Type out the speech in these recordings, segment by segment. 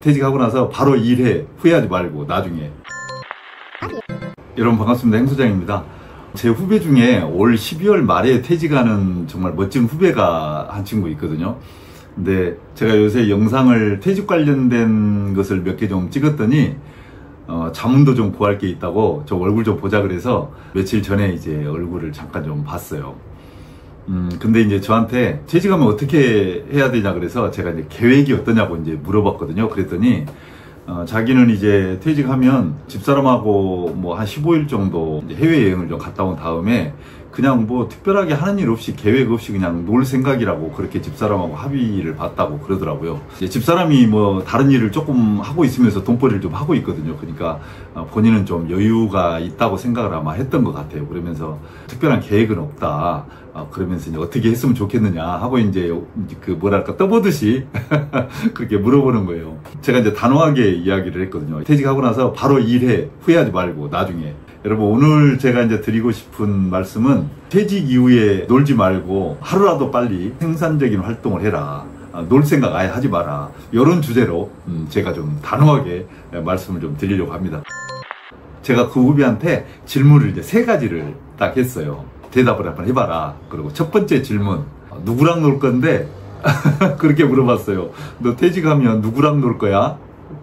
퇴직하고 나서 바로 일해. 후회하지 말고 나중에. 여러분 반갑습니다. 행소장입니다. 제 후배 중에 올 12월 말에 퇴직하는 정말 멋진 후배가 한 친구 있거든요. 근데 제가 요새 영상을 퇴직 관련된 것을 몇 개 좀 찍었더니 자문도 좀 구할 게 있다고 저 얼굴 좀 보자 그래서 며칠 전에 이제 얼굴을 잠깐 좀 봤어요. 근데 이제 저한테 퇴직하면 어떻게 해야 되냐 그래서 제가 이제 계획이 어떠냐고 이제 물어봤거든요. 그랬더니 자기는 이제 퇴직하면 집사람하고 뭐 한 15일 정도 해외여행을 좀 갔다 온 다음에 그냥 뭐 특별하게 하는 일 없이 계획 없이 그냥 놀 생각이라고 그렇게 집사람하고 합의를 봤다고 그러더라고요. 이제 집사람이 뭐 다른 일을 조금 하고 있으면서 돈벌이를 좀 하고 있거든요. 그러니까 본인은 좀 여유가 있다고 생각을 아마 했던 것 같아요. 그러면서 특별한 계획은 없다. 그러면서 이제 어떻게 했으면 좋겠느냐 하고 이제 그 뭐랄까 떠보듯이 그렇게 물어보는 거예요. 제가 이제 단호하게 이야기를 했거든요. 퇴직하고 나서 바로 일해. 후회하지 말고 나중에. 여러분 오늘 제가 이제 드리고 싶은 말씀은 퇴직 이후에 놀지 말고 하루라도 빨리 생산적인 활동을 해라. 놀 생각 아예 하지 마라. 이런 주제로 제가 좀 단호하게 말씀을 좀 드리려고 합니다. 제가 그 후배한테 질문을 이제 3가지를 딱 했어요. 대답을 한번 해봐라. 그리고 첫 번째 질문, 누구랑 놀 건데? 그렇게 물어봤어요. 너 퇴직하면 누구랑 놀 거야?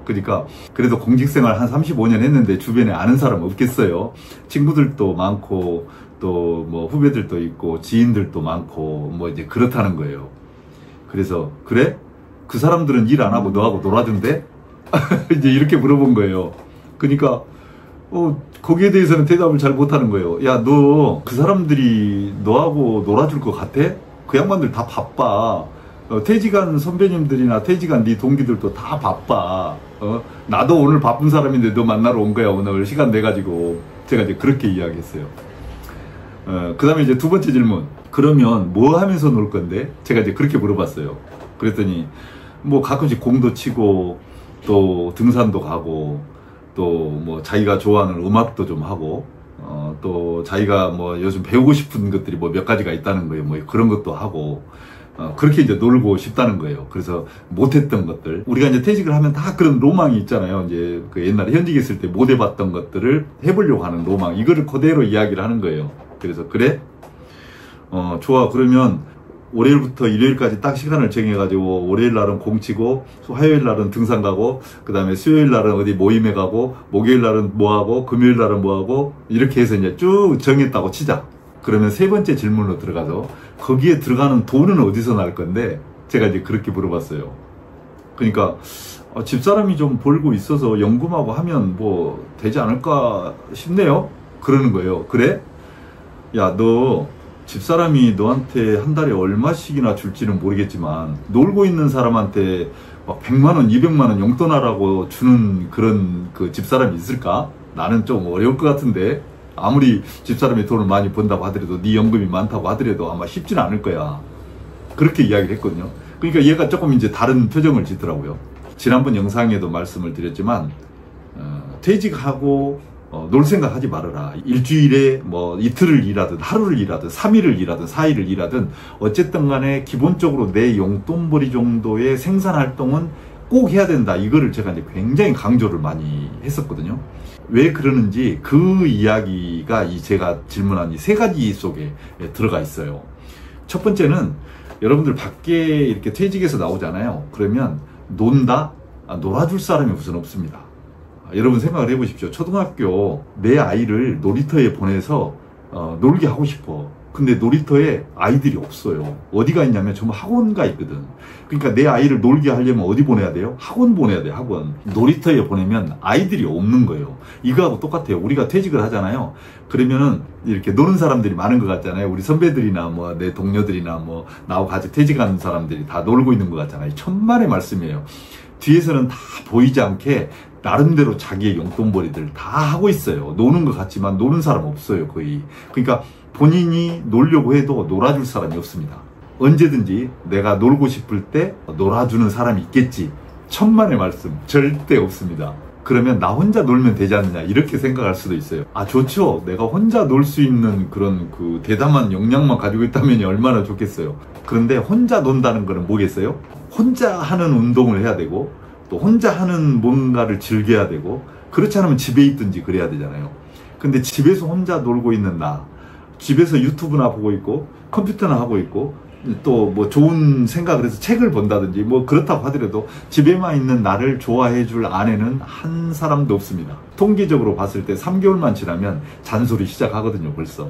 그러니까 그래도 공직생활 한 35년 했는데 주변에 아는 사람 없겠어요. 친구들도 많고 또 뭐 후배들도 있고 지인들도 많고 뭐 이제 그렇다는 거예요. 그래서 그래? 그 사람들은 일 안 하고 너하고 놀아준대? 이제 이렇게 물어본 거예요. 그러니까 거기에 대해서는 대답을 잘 못하는 거예요. 야, 너 그 사람들이 너하고 놀아줄 것 같아? 그 양반들 다 바빠. 퇴직한 선배님들이나 퇴직한 네 동기들도 다 바빠. 나도 오늘 바쁜 사람인데 너 만나러 온 거야. 오늘 시간 내가지고. 제가 이제 그렇게 이야기했어요. 그 다음에 이제 두 번째 질문. 그러면 뭐 하면서 놀 건데? 제가 이제 그렇게 물어봤어요. 그랬더니 뭐 가끔씩 공도 치고 또 등산도 가고 또 뭐 자기가 좋아하는 음악도 좀 하고 또 자기가 뭐 요즘 배우고 싶은 것들이 뭐 몇 가지가 있다는 거예요. 뭐 그런 것도 하고 그렇게 이제 놀고 싶다는 거예요. 그래서 못했던 것들, 우리가 이제 퇴직을 하면 다 그런 로망이 있잖아요. 이제 그 옛날에 현직에 있을 때 못 해봤던 것들을 해보려고 하는 로망, 이거를 그대로 이야기를 하는 거예요. 그래서 그래? 좋아. 그러면 월요일부터 일요일까지 딱 시간을 정해가지고 월요일 날은 공 치고 화요일 날은 등산 가고 그 다음에 수요일 날은 어디 모임에 가고 목요일 날은 뭐하고 금요일 날은 뭐하고 이렇게 해서 이제 쭉 정했다고 치자. 그러면 세 번째 질문으로 들어가서 거기에 들어가는 돈은 어디서 날 건데? 제가 이제 그렇게 물어봤어요. 그러니까 집사람이 좀 벌고 있어서 연금하고 하면 뭐 되지 않을까 싶네요. 그러는 거예요. 그래? 야, 너 집사람이 너한테 한 달에 얼마씩이나 줄지는 모르겠지만 놀고 있는 사람한테 막 100만원, 200만원 용돈하라고 주는 그런 그 집사람이 있을까? 나는 좀 어려울 것 같은데. 아무리 집사람이 돈을 많이 번다고 하더라도 네 연금이 많다고 하더라도 아마 쉽지는 않을 거야. 그렇게 이야기를 했거든요. 그러니까 얘가 조금 이제 다른 표정을 짓더라고요. 지난번 영상에도 말씀을 드렸지만 퇴직하고 놀 생각 하지 말아라. 일주일에 뭐 이틀을 일하든 하루를 일하든 3일을 일하든 4일을 일하든 어쨌든 간에 기본적으로 내 용돈벌이 정도의 생산활동은 꼭 해야 된다. 이거를 제가 이제 굉장히 강조를 많이 했었거든요. 왜 그러는지 그 이야기가 이 제가 질문한 이 3가지 속에 들어가 있어요. 첫 번째는 여러분들 밖에 이렇게 퇴직해서 나오잖아요. 그러면 논다? 놀아줄 사람이 우선 없습니다. 여러분 생각을 해보십시오. 초등학교 내 아이를 놀이터에 보내서 놀게 하고 싶어. 근데 놀이터에 아이들이 없어요. 어디가 있냐면 전부 학원가 있거든. 그러니까 내 아이를 놀게 하려면 어디 보내야 돼요? 학원 보내야 돼요. 학원. 놀이터에 보내면 아이들이 없는 거예요. 이거하고 똑같아요. 우리가 퇴직을 하잖아요. 그러면은 이렇게 노는 사람들이 많은 것 같잖아요. 우리 선배들이나 뭐 내 동료들이나 뭐 나하고 같이 퇴직한 사람들이 다 놀고 있는 것 같잖아요. 천만의 말씀이에요. 뒤에서는 다 보이지 않게 나름대로 자기의 용돈벌이들 다 하고 있어요. 노는 것 같지만 노는 사람 없어요. 거의. 그러니까 본인이 놀려고 해도 놀아줄 사람이 없습니다. 언제든지 내가 놀고 싶을 때 놀아주는 사람이 있겠지. 천만의 말씀. 절대 없습니다. 그러면 나 혼자 놀면 되지 않느냐 이렇게 생각할 수도 있어요. 아, 좋죠. 내가 혼자 놀 수 있는 그런 그 대담한 역량만 가지고 있다면 얼마나 좋겠어요. 그런데 혼자 논다는 거는 뭐겠어요? 혼자 하는 운동을 해야 되고 또 혼자 하는 뭔가를 즐겨야 되고, 그렇지 않으면 집에 있든지 그래야 되잖아요. 근데 집에서 혼자 놀고 있는 나, 집에서 유튜브나 보고 있고 컴퓨터나 하고 있고 또 뭐 좋은 생각을 해서 책을 본다든지 뭐 그렇다고 하더라도 집에만 있는 나를 좋아해 줄 아내는 한 사람도 없습니다. 통계적으로 봤을 때 3개월만 지나면 잔소리 시작하거든요. 벌써.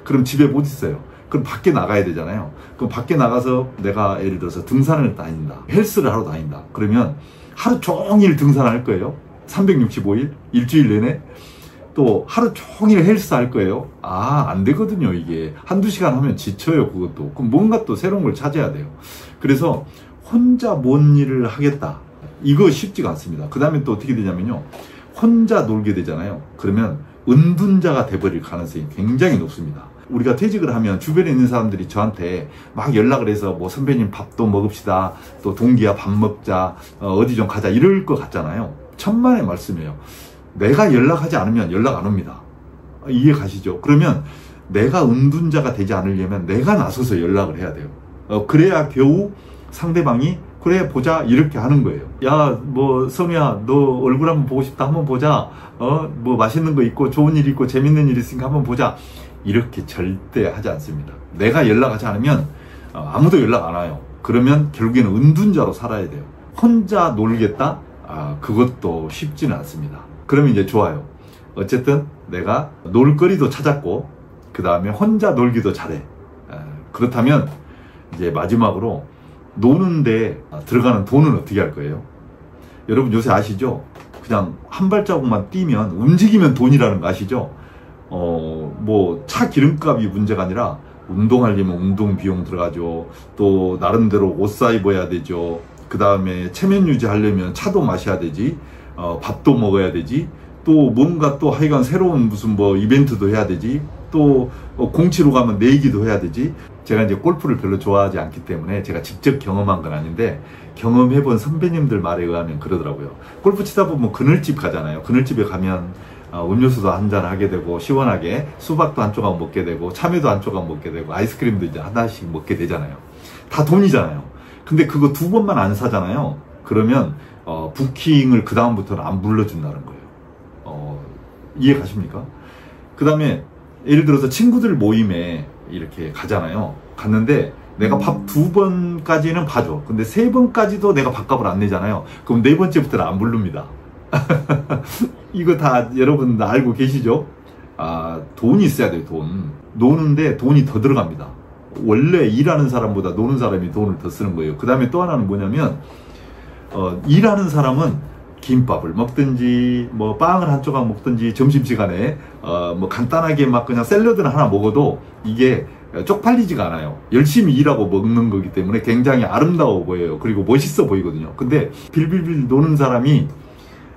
그럼 집에 못 있어요. 그럼 밖에 나가야 되잖아요. 그럼 밖에 나가서 내가 예를 들어서 등산을 다닌다, 헬스를 하러 다닌다, 그러면 하루 종일 등산할 거예요. 365일 일주일 내내. 또 하루 종일 헬스 할 거예요. 안 되거든요. 이게 한두 시간 하면 지쳐요. 그것도. 그럼 뭔가 또 새로운 걸 찾아야 돼요. 그래서 혼자 뭔 일을 하겠다, 이거 쉽지가 않습니다. 그 다음에 또 어떻게 되냐면요, 혼자 놀게 되잖아요. 그러면 은둔자가 돼버릴 가능성이 굉장히 높습니다. 우리가 퇴직을 하면 주변에 있는 사람들이 저한테 막 연락을 해서 뭐 선배님 밥도 먹읍시다, 또 동기야 밥 먹자, 어디 좀 가자, 이럴 것 같잖아요. 천만의 말씀이에요. 내가 연락하지 않으면 연락 안 옵니다. 이해 가시죠? 그러면 내가 은둔자가 되지 않으려면 내가 나서서 연락을 해야 돼요. 그래야 겨우 상대방이 그래 보자 이렇게 하는 거예요. 야, 뭐 선우야, 너 얼굴 한번 보고 싶다, 한번 보자. 뭐 맛있는 거 있고 좋은 일 있고 재밌는 일 있으니까 한번 보자. 이렇게 절대 하지 않습니다. 내가 연락하지 않으면 아무도 연락 안 와요. 그러면 결국에는 은둔자로 살아야 돼요. 혼자 놀겠다? 그것도 쉽지는 않습니다. 그러면 이제 좋아요. 어쨌든 내가 놀거리도 찾았고, 그 다음에 혼자 놀기도 잘해. 그렇다면 이제 마지막으로 노는데 들어가는 돈은 어떻게 할 거예요? 여러분 요새 아시죠? 그냥 한 발자국만 뛰면, 움직이면 돈이라는 거 아시죠? 뭐 차 기름값이 문제가 아니라 운동하려면 운동 비용 들어가죠. 또 나름대로 옷 사 입어야 되죠. 그 다음에 체면 유지하려면 차도 마셔야 되지, 밥도 먹어야 되지, 또 뭔가 또 하여간 새로운 무슨 뭐 이벤트도 해야 되지, 또 공치로 가면 내기도 해야 되지. 제가 이제 골프를 별로 좋아하지 않기 때문에 제가 직접 경험한 건 아닌데, 경험해본 선배님들 말에 의하면 그러더라고요. 골프 치다 보면 그늘집 가잖아요. 그늘집에 가면 음료수도 한잔 하게 되고, 시원하게 수박도 한 조각 먹게 되고, 참외도 한 조각 먹게 되고, 아이스크림도 이제 하나씩 먹게 되잖아요. 다 돈이잖아요. 근데 그거 2번만 안 사잖아요. 그러면 부킹을 그 다음부터는 안 불러준다는 거예요. 이해 가십니까? 그 다음에 예를 들어서 친구들 모임에 이렇게 가잖아요. 갔는데 내가 밥 2번까지는 봐줘. 근데 3번까지도 내가 밥값을 안 내잖아요. 그럼 4번째부터는 안 부릅니다. 이거 다 여러분 알고 계시죠? 돈이 있어야 돼요. 돈. 노는데 돈이 더 들어갑니다. 원래 일하는 사람보다 노는 사람이 돈을 더 쓰는 거예요. 그 다음에 또 하나는 뭐냐면, 일하는 사람은 김밥을 먹든지 뭐 빵을 한 조각 먹든지, 점심시간에 뭐 간단하게 막 그냥 샐러드를 하나 먹어도 이게 쪽팔리지가 않아요. 열심히 일하고 먹는 거기 때문에 굉장히 아름다워 보여요. 그리고 멋있어 보이거든요. 근데 빌빌빌 노는 사람이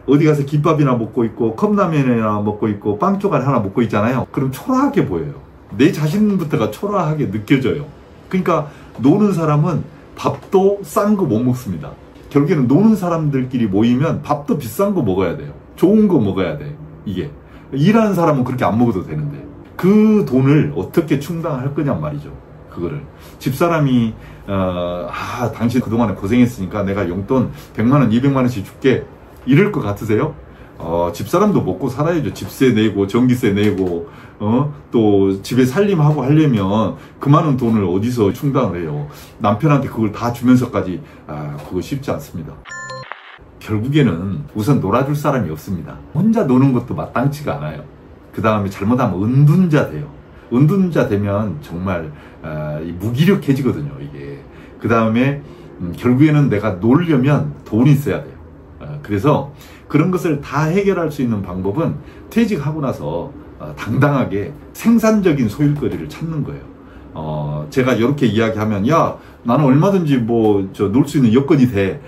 어디 가서 김밥이나 먹고 있고 컵라면이나 먹고 있고 빵 조각 하나 먹고 있잖아요. 그럼 초라하게 보여요. 내 자신부터가 초라하게 느껴져요. 그러니까 노는 사람은 밥도 싼 거 못 먹습니다. 결국에는 노는 사람들끼리 모이면 밥도 비싼 거 먹어야 돼요. 좋은 거 먹어야 돼. 이게 일하는 사람은 그렇게 안 먹어도 되는데, 그 돈을 어떻게 충당할 거냔 말이죠. 그거를 집사람이 당신 그동안에 고생했으니까 내가 용돈 100만원 200만원씩 줄게, 이럴 것 같으세요? 집사람도 먹고 살아야죠. 집세 내고 전기세 내고 또 집에 살림하고 하려면 그 많은 돈을 어디서 충당을 해요. 남편한테 그걸 다 주면서까지 그거 쉽지 않습니다. 결국에는 우선 놀아줄 사람이 없습니다. 혼자 노는 것도 마땅치가 않아요. 그 다음에 잘못하면 은둔자 돼요. 은둔자 되면 정말 무기력해지거든요, 이게. 그 다음에 결국에는 내가 놀려면 돈이 있어야 돼요. 그래서 그런 것을 다 해결할 수 있는 방법은 퇴직하고 나서 당당하게 생산적인 소일거리를 찾는 거예요. 제가 이렇게 이야기하면, 야, 나는 얼마든지 뭐 놀 수 있는 여건이 돼.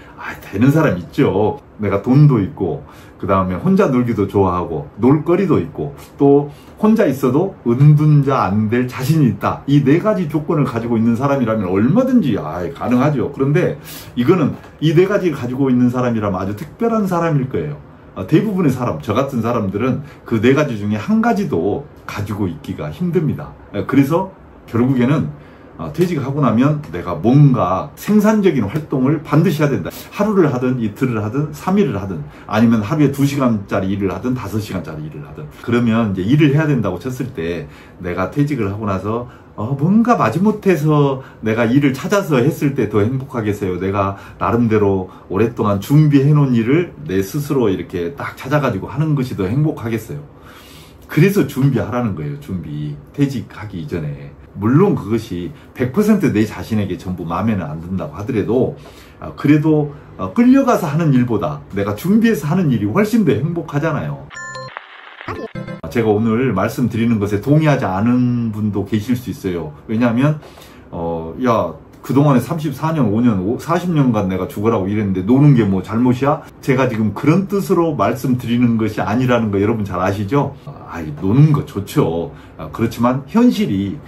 되는 사람 있죠. 내가 돈도 있고, 그 다음에 혼자 놀기도 좋아하고, 놀거리도 있고, 또 혼자 있어도 은둔자 안 될 자신이 있다. 이 4가지 조건을 가지고 있는 사람이라면 얼마든지 가능하죠. 그런데 이거는 이 4가지를 가지고 있는 사람이라면 아주 특별한 사람일 거예요. 대부분의 사람, 저 같은 사람들은 그 4가지 중에 한 가지도 가지고 있기가 힘듭니다. 그래서 결국에는 퇴직하고 나면 내가 뭔가 생산적인 활동을 반드시 해야 된다. 하루를 하든 이틀을 하든 3일을 하든 아니면 하루에 2시간짜리 일을 하든 5시간짜리 일을 하든 그러면 이제 일을 해야 된다고 쳤을 때 내가 퇴직을 하고 나서 뭔가 마지못해서 내가 일을 찾아서 했을 때 더 행복하겠어요. 내가 나름대로 오랫동안 준비해 놓은 일을 내 스스로 이렇게 딱 찾아가지고 하는 것이 더 행복하겠어요. 그래서 준비하라는 거예요. 준비. 퇴직하기 이전에. 물론 그것이 100% 내 자신에게 전부 마음에는 안 든다고 하더라도 그래도 끌려가서 하는 일보다 내가 준비해서 하는 일이 훨씬 더 행복하잖아요. 제가 오늘 말씀드리는 것에 동의하지 않은 분도 계실 수 있어요. 왜냐하면 야 그동안에 34년, 5년, 40년간 내가 죽으라고 일했는데 노는 게 뭐 잘못이야? 제가 지금 그런 뜻으로 말씀드리는 것이 아니라는 거 여러분 잘 아시죠? 노는 거 좋죠. 그렇지만 현실이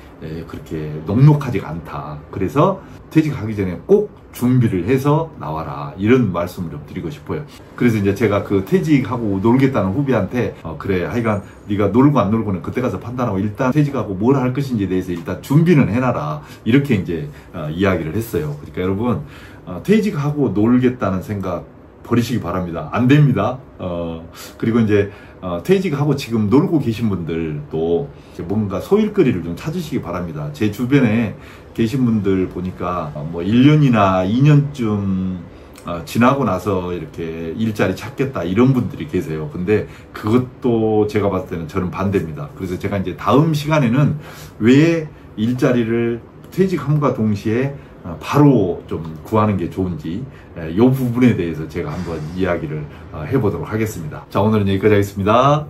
그렇게 녹록하지가 않다. 그래서 퇴직하기 전에 꼭 준비를 해서 나와라. 이런 말씀을 좀 드리고 싶어요. 그래서 이제 제가 그 퇴직하고 놀겠다는 후배한테 그래 하여간 네가 놀고 안 놀고는 그때 가서 판단하고 일단 퇴직하고 뭘 할 것인지에 대해서 일단 준비는 해놔라. 이렇게 이제 이야기를 했어요. 그러니까 여러분 퇴직하고 놀겠다는 생각 버리시기 바랍니다. 안 됩니다. 그리고 이제 퇴직하고 지금 놀고 계신 분들도 뭔가 소일거리를 좀 찾으시기 바랍니다. 제 주변에 계신 분들 보니까 뭐 1년이나 2년쯤 지나고 나서 이렇게 일자리 찾겠다 이런 분들이 계세요. 근데 그것도 제가 봤을 때는 저는 반대입니다. 그래서 제가 이제 다음 시간에는 왜 일자리를 퇴직함과 동시에 바로 좀 구하는 게 좋은지 이 부분에 대해서 제가 한번 이야기를 해보도록 하겠습니다. 자, 오늘은 여기까지 하겠습니다.